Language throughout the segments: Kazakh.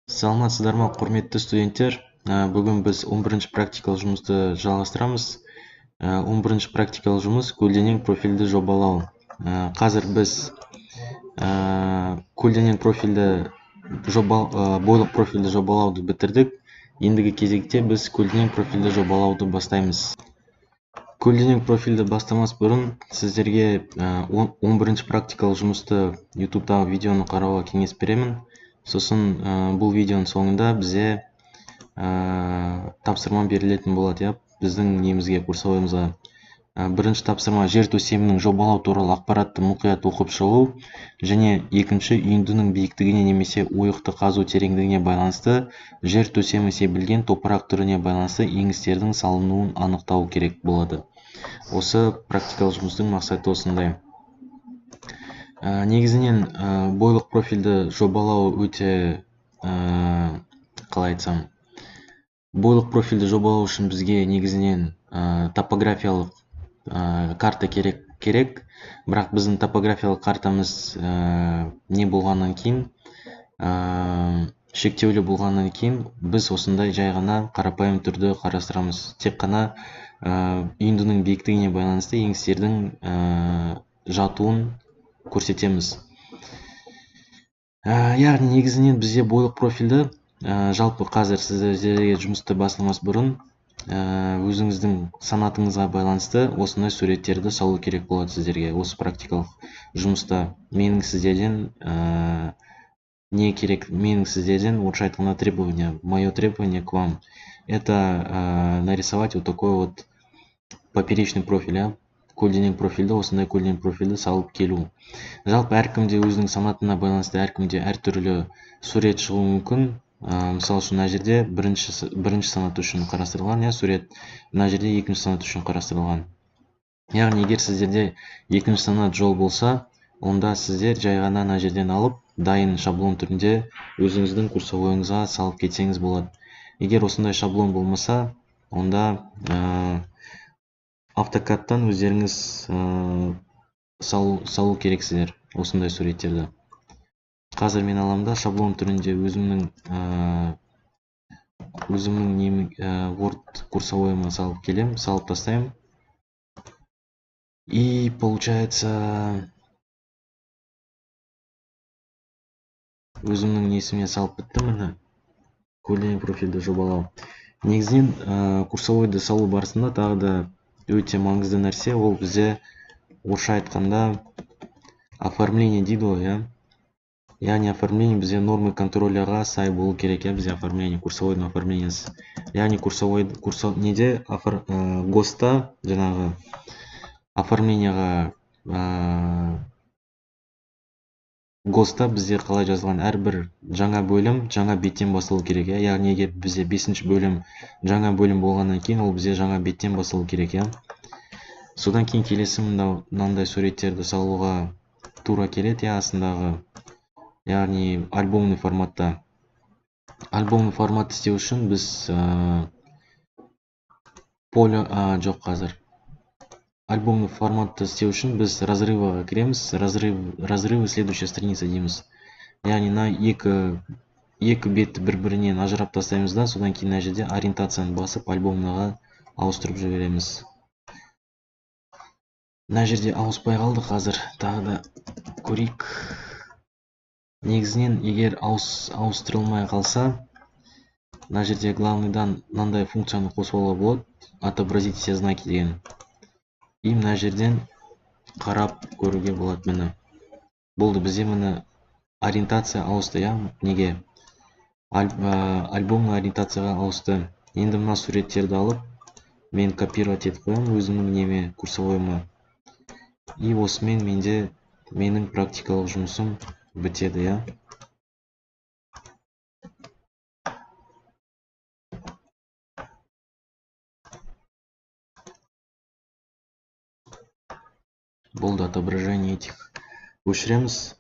Саламатсыздар ма, құрметті студенттер? Бүгін біз 11-ші практикалық жұмысты жалғастырамыз. 11-ші практикалық жұмыс көлденең профильді жобалау. Қазір біз көлденең профильді бойлық профильді жобалауды бітірдік. Ендігі кезекте біз көлденең профильді жобалауды бастаймыз. Көлденең профильді бастамас бұрын сіздерге 11-ші практикалық жұмысты YouTube'дағы видеоны қарауға кеңес беремін. Сосын бұл видеоның соңында бізе тапсырма берілетін болады, біздің немізге, курсовойымызға. Бірінші тапсырма жер төсемінің жобалау туралы ақпаратты мұқият оқып шығу, және екінші үйіндінің биіктігіне немесе ойықты қазу тереңдігіне байланысты жер төсемі себілген топырақ түріне байланысты еңістердің салынуын анықтау керек болады. Осы практикалық жұмыстың мақсаты осындай. Негізінен бойлық профильді жобалау өте, қалай айтсам, бойлық профильді жобалау үшін бізге негізінен топографиялық карта керек, бірақ біздің топографиялық картамыз не болғаннан кейін, шектеулі болғаннан кейін, біз осындай жай ғана қарапайым түрді қарастырамыз. Тек қана үйіндінің биіктігіне байланысты еңістердің жатуын көрсетеміз. Яғни негізінен бізде бойлық профильді, жалпы қазір сіздерге жұмысты бастамас бұрын өзіңіздің санатыңызға байланысты осындай суреттерді салу керек болады сіздерге. Осы практикалық жұмыста менің сіздерден не керек? Менің сіздерден, орысша айтқанда, требование, мое требование к вам, это нарисовать вот такой вот поперечный профиль, көлденең профильді, осындай көлденең профильді салып келу. Жалпы әркімде өзінің санатына байланысты әркімде әртүрлі сурет шығуы мүмкін. Мысалы үшін мына жерде бірінші санат үшін қарастырылған, сурет, мына жерде екінші санат үшін қарастырылған. Яғни егер сіздерде екінші санат жол болса, онда сіздер жай ғана мына жерден алып, дайын шаблон түрінде өзіңіздің курсовойыңызға салып кетсеңіз болады. Егер осындай шаблон болмаса, онда автокадтан өздеріңіз салу керексіздер осындай суреттерді. Қазір мен аламда шаблон түрінде өзімнің Word курсовойыма салып келем, салып тастайым. И получается өзімнің несіме салып біттім, міне көлденең профильді жобалау. Негізінен курсовойды салу барысында тағы да өте маңызды нәрсе, ол бізде орысша айтқанда оформление дейді ғой, яғни оформление бізде нормы контроляға сай болу керек, бізде оформление, курсовойдың оформлениясы. Яғни неде ГОСТа, жаңағы оформленияға ГОСТа бізде қалай жазылған, әрбір жаңа бөлім жаңа беттен басылу керек, яғни егер бізде 5-ші бөлім жаңа бөлім болғаннан кейін, ол бізде жаңа беттен басылу керек, Содан кейін келесі мынандай суреттерді салуға тура келеді, астындағы, яғни альбомный форматта. Альбомный форматты істеу үшін біз альбомный форматты істеу үшін біз разрывыға кіреміз, разрывы следующая страница дейміз. Яғни екі бетті бір-бірінен ажырап тастаймыз да, содан кейін мына жерде ориентацияны басып альбомныға ауыстырып жібереміз. Мына жерде ауыспай қалды, қазір тағы да көрейік. Негізінен егер ауыстырылмай қалса, мына жерде главныйдан мынандай функцияны қосуға болады, отобразить все знаки деген. И мына жерден қарап көруге болады, міне. Болды, бізде міне ориентация ауысты, неге? Альбомның ориентацияға ауысты. Енді мына суреттерді алып, мен копировать етіп қоямын өзімнің неме, курсовойыма. И осымен менің практикалық жұмысым бітеді, Болды, отображение этих өшіреміз.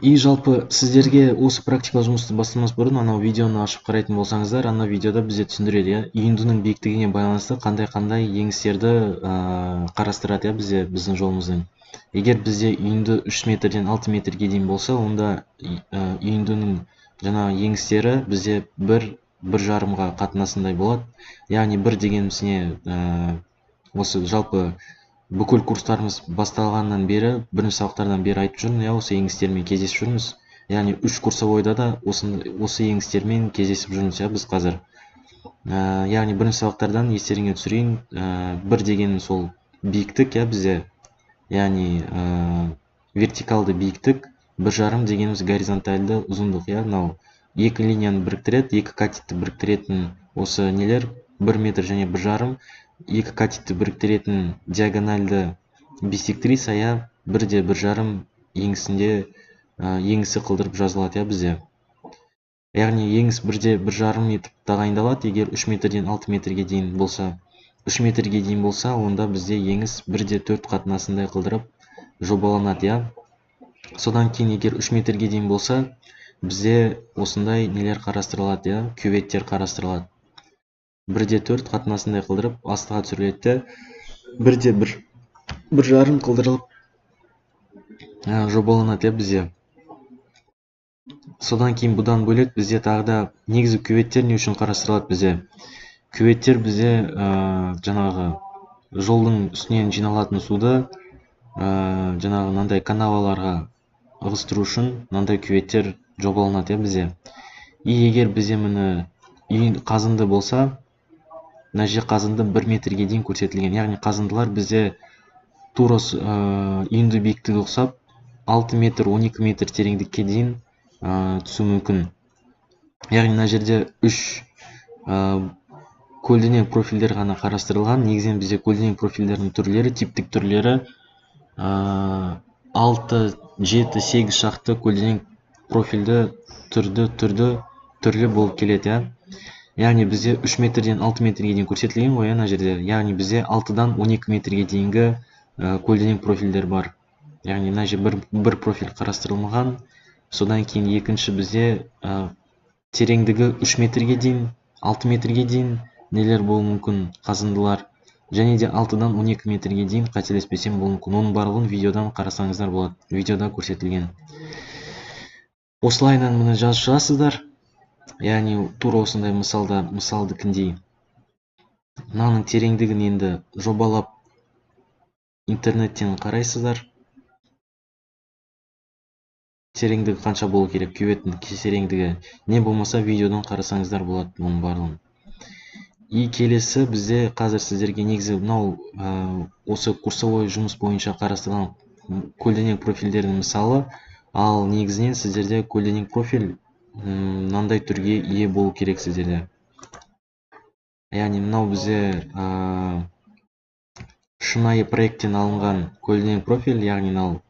И жалпы сіздерге осы практикалық жұмысты бастамас бұрын анау видеоны ашып қарайтын болсаңыздар, анау видеода бізде түсіндіреді, үйіндінің биіктігіне байланысты қандай еңістерді қарастырады, біздің жолымыздың. Егер бізде үйінді 3 метрден 6 метрге дейін болса, онда үйіндінің жаңағы еңістері бізде 1,5-ға қатынасындай болады. Яғни 1 дегеніміз не, осы жалпы бүкіл курстарымыз басталғаннан бері, бірінші сабақтардан бері айтып жүрмін, осы еңістермен кездесіп жүрміз. Яғни 3 курсовойда да осы еңістермен кездесіп жүрміз, біз қазір. Яғни бірінші сабақтардан естеріңе түсірейін, 1 деген сол биіктік, бізде. Яғни вертикалды биіктік, 1,5 дегеніміз горизонтальды ұзындық, мынау екі линияны біріктіреді, екі катетті біріктіретін осы нелер 1 метр және 1,5, екі катетті біріктіретін диагональды биссектриса, 1-де 1,5 еңісінде еңісі қылдырып жазылады, бізде. Яғни еңіс 1-де 1,5 етіп тағайындалады, егер 3 метрден 6 метрге дейін болса. 3 метрге дейін болса, онда бізде еңіс 1-де 4 қатынасындай қылдырып жобаланады, Содан кейін егер 3 метрге дейін болса, бізде осындай нелер қарастырылады, кюветтер қарастырылады. 1-де 4 қатынасындай қылдырып астыға түсіріледі, 1-де 1,5 қылдырылып жобаланады, бізде. Содан кейін бұдан бөлек бізде тағы да негізі кюветтер не үшін қарастырылады бізде? Кюветтер бізде жаңағы жолдың үстінен жиналатын суды жаңағы мынандай канаваларға ығыстыру үшін мынандай кюветтер жобаланады, бізде. Егер бізде міне қазынды болса, мына жер қазынды 1 метрге дейін көрсетілген. Яғни қазындылар бізде тура үйінді биіктігі ұқсап 6 метр, 12 метр тереңдікке дейін түсу мүмкін. Яғни мына жерде 3 көлденең профильдер ғана қарастырылған. Негізінен бізде көлденең профильдердің түрлері, типтік түрлері 6, 7, 8 шақты көлденең профильді түрлі болып келеді, Яғни бізде 3 метрден 6 метрге дейін көрсетілген ғой, мына жерде. Яғни бізде 6-дан 12 метрге дейінгі көлденең профильдер бар. Яғни мына жер бір профиль қарастырылмаған. Содан кейін екінші бізде тереңдігі 3 метрге дейін, 6 метрге дейін нелер болуы мүмкін, қазындылар. Және де 6-дан 12 метрге дейін қателеспесем болуы мүмкін. Оның барлығын видеодан қарасаңыздар болады. Видеода көрсетілген. Осылайынан мұны жазып шығасыздар. Яғни тура осындай мысалдыкіндей. Мынаның тереңдігін енді жобалап интернеттен қарайсыздар. Тереңдігі қанша болу керек, кюветтің тереңдігі. Не болмаса видеодан қарасаңыздар болады оның барлығын. Келесі бізде қазір сіздерге негізі мынау осы курсовой жұмыс бойынша қарастырылған көлденең профильдердің мысалы, ал негізінен сіздерде көлденең профиль мынандай түрге ие болу керек сіздерде. Яғни мынау бізде шынайы проекттен алынған көлденең профиль, яғни мынау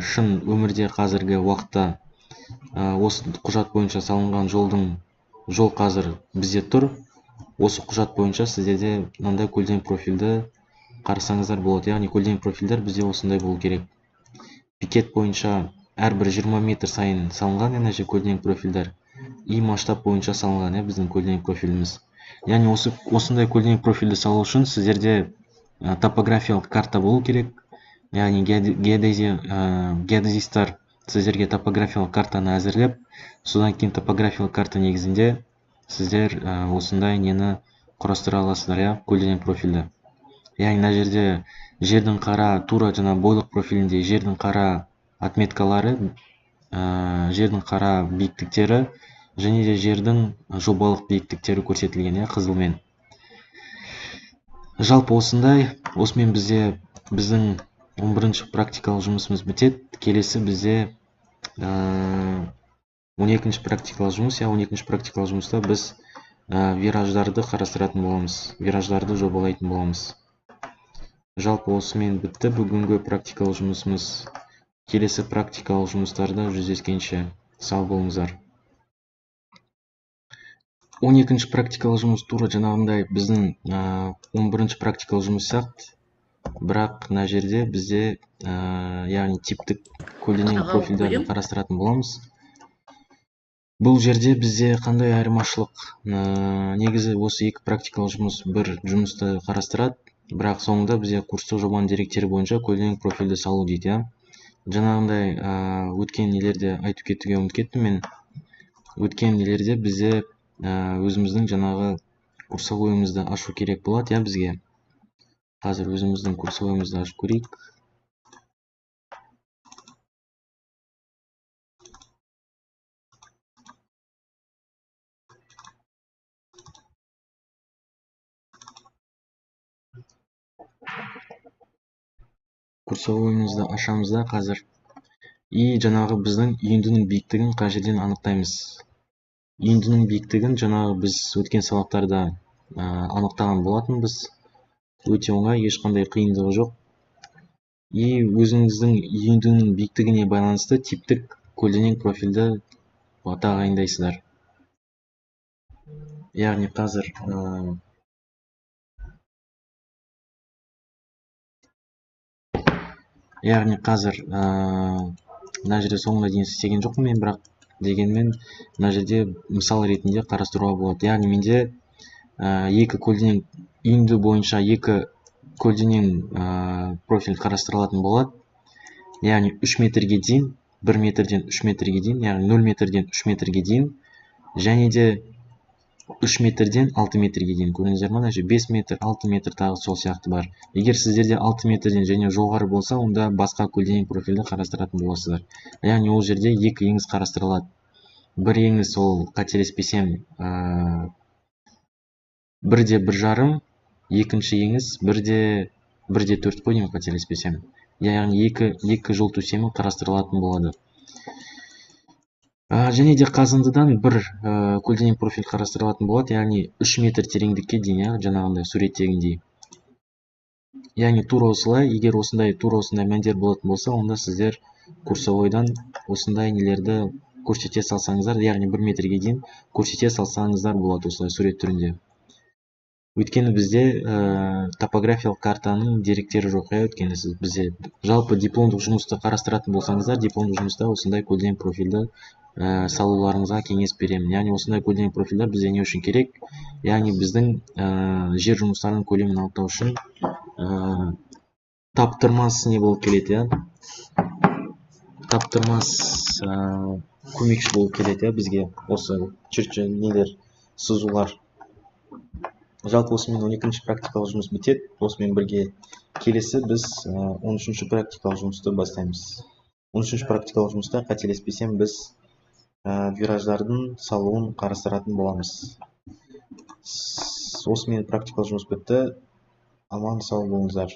шын өмірде қазіргі уақытта осы құжат бойынша салынған жол қазір бізде тұр. Осы құжат бойынша сіздерде мынандай көлденең профильді қарасаңыздар болады. Яғни көлденең профильдер бізде осындай болу керек. Пикет бойынша әрбір 20 метр сайын салынған, яғни көлденең профильдер. И масштаб бойынша салынған, біздің көлденең профиліміз. Яғни осындай көлденең профильді салу үшін сіздерде топографиялық карта болу керек. Яғни геодезистер сіздерге топографиялық картаны әзірлеп, содан кейін топографиялық карта негізінде сіздер осындай нені құрастыра аласыздар, көлденең профильді. Яғни мына жерде жердің қара тура жаңа бойлық профилінде жердің қара отметкалары, жердің қара биіктіктері және де жердің жобалық биіктіктері көрсетілген, қызылмен. Жалпы осымен біздің 11-ші практикалық жұмысымыз бітеді. Келесі бізде 12-ші практикалық жұмыс. 12-ші практикалық жұмыста біз вираждарды қарастыратын боламыз, вираждарды жобалайтын боламыз. Жалпы осымен бітті бүгінгі практикалық жұмысымыз. Келесі практикалық жұмыстарда жүздескенше сау болыңыздар. 12-ші практикалық жұмыс тура жаңағындай біздің 11-ші практикалық жұмыс сияқты. Бірақ мына жерде бізде яғни типтік көлденең профильдерді қарастыратын боламыз. Бұл жерде бізде қандай айырмашылық? Негізі осы екі практикалық жұмыс бір жұмысты қарастырады, бірақ соңында бізде курстық жобаның деректері бойынша көлденең профильді салу дейді. Жаңағындай өткен нелерде айтып кетуге ұмытып кеттім мен. өткен нелерде бізде өзіміздің жаңағы курсовойымызды ашу керек болады, я бізге. Қазір өзіміздің курсовойымызды ашып көрейік. Курсовойымызды ашамыз да қазір. И жаңағы біздің үйіндінің биіктігін қай жерден анықтаймыз. Үйіндінің биіктігін жаңағы біз өткен сабақтарда анықтаған болатынбыз. Өте оңай, ешқандай қиындығы жоқ. И өзіңіздің үйіндінің биіктігіне байланысты типтік көлденең профильді тағайындайсыздар. Яғни қазір мына жерде соңына дейін істеген жоқпын мен, бірақ дегенмен мына жерде мысал ретінде қарастыруға болады. Яғни менде екі көлденең үйінді бойынша екі көлденең профиль қарастырылатын болады. Яғни 3 метрге дейін, 1 метрден 3 метрге дейін, яғни 0 метрден 3 метрге дейін, және де 3 метрден 6 метрге дейін. Көрдіңіздер ме? 5 метр, 6 метр тағы сол сияқты бар. Егер сіздерде 6 метрден және жоғары болса, онда басқа көлденең профильді қарастыратын боласыздар. Яғни ол жерде екі еңіс қарастырылады. Бір еңіс ол, қателеспесем, 1,1,5, екінші еңіс 1,4 қой деймін, қателеспесем. Яғни екі жол төсемі қарастырылатын болады. Және де қазындыдан бір көлденең профиль қарастырылатын болады, яғни 3 метр тереңдікке дейін, жаңағындай суреттегендей. Яғни тура осылай, егер осындай мәндер болатын болса, онда сіздер курсовойдан осындай нелерді көрсете салсаңыздар, яғни 1 метрге дейін көрсете салсаңыздар болады осылай сурет түрінде. Өйткені бізде топографиялық картаның деректері жоқ, өйткені бізде жалпы дипломдық жұмысты қарастыратын болсаңыздар, дипломдық жұмыста осындай көлденең профильді салуларыңызға кеңес беремін. Яғни осындай көлденең профильдер бізде не үшін керек? Яғни біздің жер жұмыстарының көлемін анықтау үшін таптырмас не болып келеді, таптырмас көмекші болып келеді бізге осы нелер, сызулар. Жалпы осымен 12-ші практикалық жұмыс бітеді. Осымен бірге келесі біз 13-ші практикалық жұмысты бастаймыз. 13-ші практикалық жұмыста қателеспесем біз вираждардың салуын қарастыратын боламыз. Осымен практикалық жұмыс бітті. Аман сау болыңыздар.